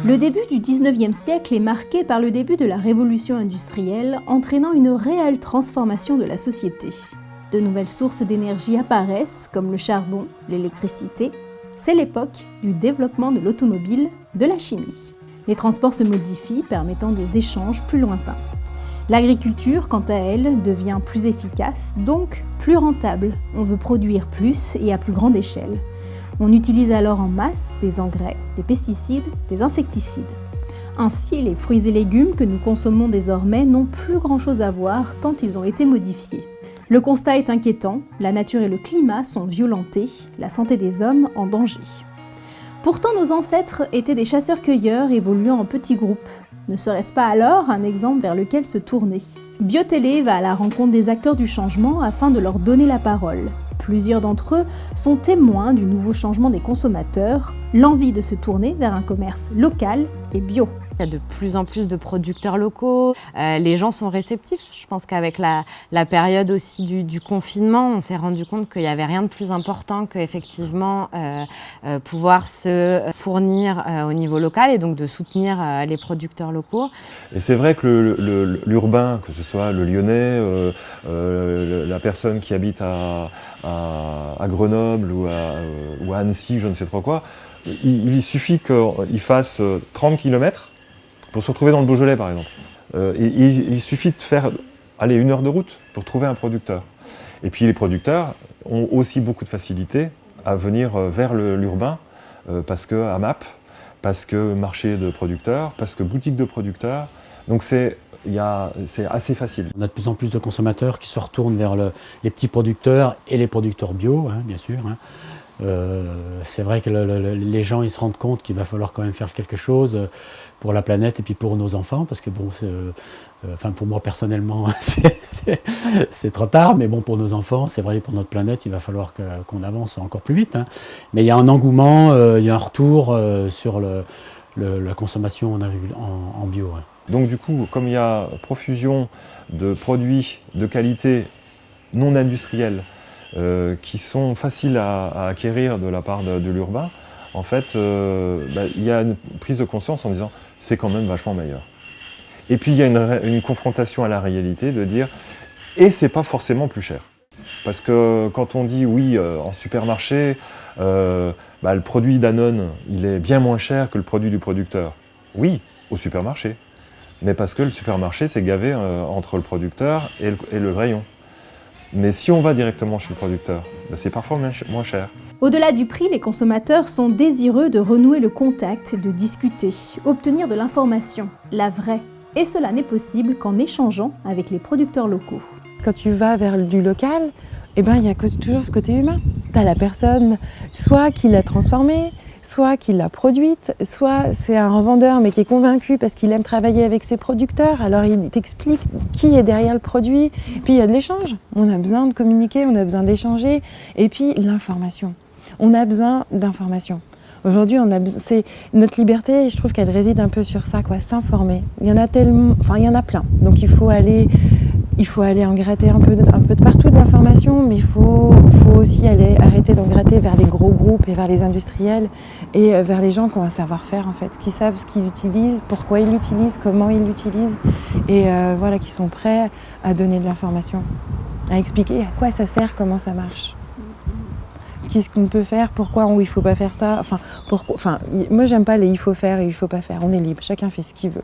Le début du 19e siècle est marqué par le début de la révolution industrielle, entraînant une réelle transformation de la société. De nouvelles sources d'énergie apparaissent, comme le charbon, l'électricité. C'est l'époque du développement de l'automobile, de la chimie. Les transports se modifient, permettant des échanges plus lointains. L'agriculture, quant à elle, devient plus efficace, donc plus rentable. On veut produire plus et à plus grande échelle. On utilise alors en masse des engrais, des pesticides, des insecticides. Ainsi, les fruits et légumes que nous consommons désormais n'ont plus grand-chose à voir tant ils ont été modifiés. Le constat est inquiétant, la nature et le climat sont violentés, la santé des hommes en danger. Pourtant, nos ancêtres étaient des chasseurs-cueilleurs évoluant en petits groupes. Ne serait-ce pas alors un exemple vers lequel se tourner ? Biotélé va à la rencontre des acteurs du changement afin de leur donner la parole. Plusieurs d'entre eux sont témoins du nouveau changement des consommateurs, l'envie de se tourner vers un commerce local et bio. Il y a de plus en plus de producteurs locaux, les gens sont réceptifs. Je pense qu'avec la période aussi du confinement, on s'est rendu compte qu'il n'y avait rien de plus important qu'effectivement pouvoir se fournir au niveau local et donc de soutenir les producteurs locaux. Et c'est vrai que l'urbain, que ce soit le Lyonnais, la personne qui habite à Grenoble ou à Annecy, je ne sais trop quoi, il suffit qu'il fasse 30 km pour se retrouver dans le Beaujolais, par exemple. Il suffit de faire 1 heure de route pour trouver un producteur. Et puis les producteurs ont aussi beaucoup de facilité à venir vers l'urbain, parce que AMAP, parce que marché de producteurs, parce que boutique de producteurs. Donc c'est assez facile. On a de plus en plus de consommateurs qui se retournent vers les petits producteurs et les producteurs bio, bien sûr. C'est vrai que les gens ils se rendent compte qu'il va falloir quand même faire quelque chose pour la planète et puis pour nos enfants, parce que bon, pour moi personnellement c'est trop tard, mais bon, pour nos enfants, c'est vrai, pour notre planète, il va falloir qu'on avance encore plus vite. Mais il y a un engouement, il y a un retour sur la consommation en bio. Donc du coup, comme il y a profusion de produits de qualité non industriels, qui sont faciles à acquérir de la part de l'urbain, en fait, il y a une prise de conscience en disant c'est quand même vachement meilleur. Et puis il y a une confrontation à la réalité de dire et c'est pas forcément plus cher. Parce que quand on dit oui, en supermarché, le produit Danone, il est bien moins cher que le produit du producteur. Oui, au supermarché. Mais parce que le supermarché s'est gavé entre le producteur et le rayon. Mais si on va directement chez le producteur, c'est parfois moins cher. Au-delà du prix, les consommateurs sont désireux de renouer le contact, de discuter, obtenir de l'information, la vraie. Et cela n'est possible qu'en échangeant avec les producteurs locaux. Quand tu vas vers du local, il y a toujours ce côté humain. Tu as la personne, soit qui l'a transformée, soit qui l'a produite, soit c'est un revendeur mais qui est convaincu parce qu'il aime travailler avec ses producteurs, alors il t'explique qui est derrière le produit, puis il y a de l'échange. On a besoin de communiquer, on a besoin d'échanger, et puis l'information. On a besoin d'information. Aujourd'hui, c'est notre liberté, et je trouve qu'elle réside un peu sur ça, s'informer. Il y en a tellement, il y en a plein, donc il faut aller en gratter un peu de partout de l'information, mais il faut aussi arrêter d'en gratter vers les gros groupes et vers les industriels et vers les gens qui ont un savoir-faire en fait, qui savent ce qu'ils utilisent, pourquoi ils l'utilisent, comment ils l'utilisent et qui sont prêts à donner de l'information, à expliquer à quoi ça sert, comment ça marche. Qu'est-ce qu'on peut faire, pourquoi il ne faut pas faire ça, moi j'aime pas les il faut faire et il faut pas faire, on est libre, chacun fait ce qu'il veut.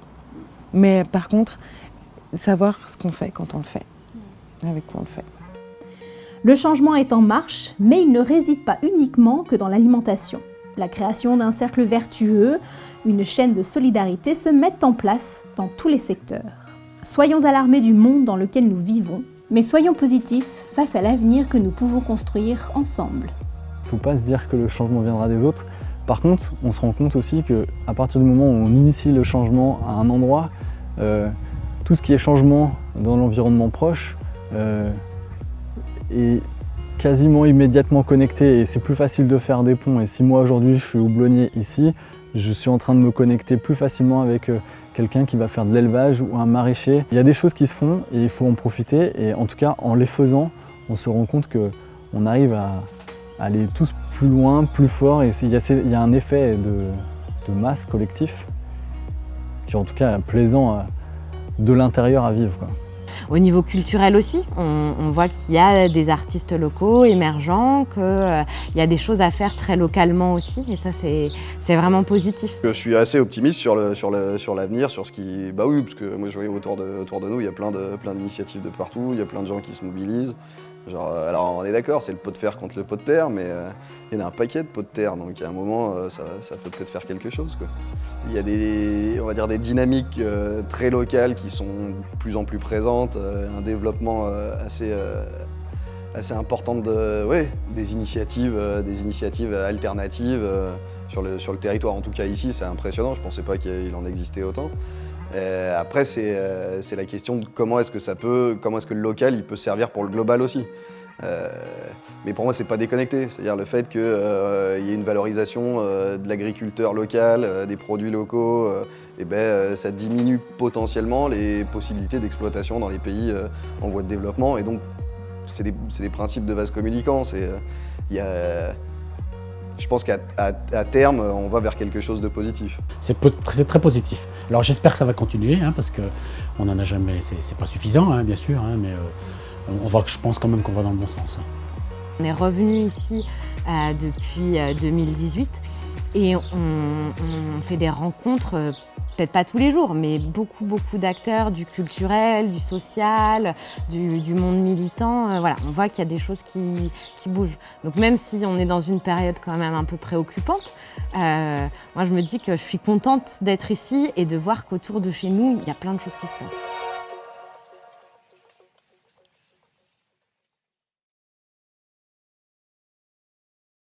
Mais par contre, savoir ce qu'on fait quand on le fait, avec quoi on le fait. Le changement est en marche, mais il ne réside pas uniquement que dans l'alimentation. La création d'un cercle vertueux, une chaîne de solidarité se mettent en place dans tous les secteurs. Soyons alarmés du monde dans lequel nous vivons, mais soyons positifs face à l'avenir que nous pouvons construire ensemble. Il ne faut pas se dire que le changement viendra des autres. Par contre, on se rend compte aussi qu'à partir du moment où on initie le changement à un endroit, tout ce qui est changement dans l'environnement proche est quasiment immédiatement connecté et c'est plus facile de faire des ponts. Et si moi aujourd'hui je suis houblonnier ici, je suis en train de me connecter plus facilement avec quelqu'un qui va faire de l'élevage ou un maraîcher. Il y a des choses qui se font et il faut en profiter et en tout cas en les faisant, on se rend compte qu'on arrive à aller tous plus loin, plus fort et il y a un effet de masse collectif qui est en tout cas plaisant de l'intérieur à vivre, quoi. Au niveau culturel aussi, on voit qu'il y a des artistes locaux, émergents, qu'il y a des choses à faire très localement aussi, et ça c'est vraiment positif. Je suis assez optimiste sur l'avenir, sur ce qui... Bah oui, parce que moi je vois autour de nous, il y a plein d'initiatives de partout, il y a plein de gens qui se mobilisent. Genre, alors on est d'accord, c'est le pot de fer contre le pot de terre, mais il y en a un paquet de pots de terre, donc à un moment ça peut peut-être faire quelque chose, quoi. Il y a on va dire des dynamiques très locales qui sont de plus en plus présentes, un développement assez important des initiatives alternatives sur le territoire. En tout cas ici, c'est impressionnant, je ne pensais pas qu'il en existait autant. Après, c'est la question de comment est-ce que le local il peut servir pour le global aussi. Mais pour moi, c'est pas déconnecté. C'est-à-dire le fait qu'il y ait une valorisation de l'agriculteur local, des produits locaux, ça diminue potentiellement les possibilités d'exploitation dans les pays en voie de développement. Et donc, c'est des principes de vase communicant. Je pense qu'à terme, on va vers quelque chose de positif. C'est très positif. Alors j'espère que ça va continuer, parce qu'on n'en a jamais, c'est pas suffisant, bien sûr, mais je pense quand même qu'on va dans le bon sens. On est revenu ici depuis 2018 et on fait des rencontres, peut-être pas tous les jours, mais beaucoup d'acteurs du culturel, du social, du monde militant. Voilà, on voit qu'il y a des choses qui bougent. Donc même si on est dans une période quand même un peu préoccupante, moi je me dis que je suis contente d'être ici et de voir qu'autour de chez nous, il y a plein de choses qui se passent.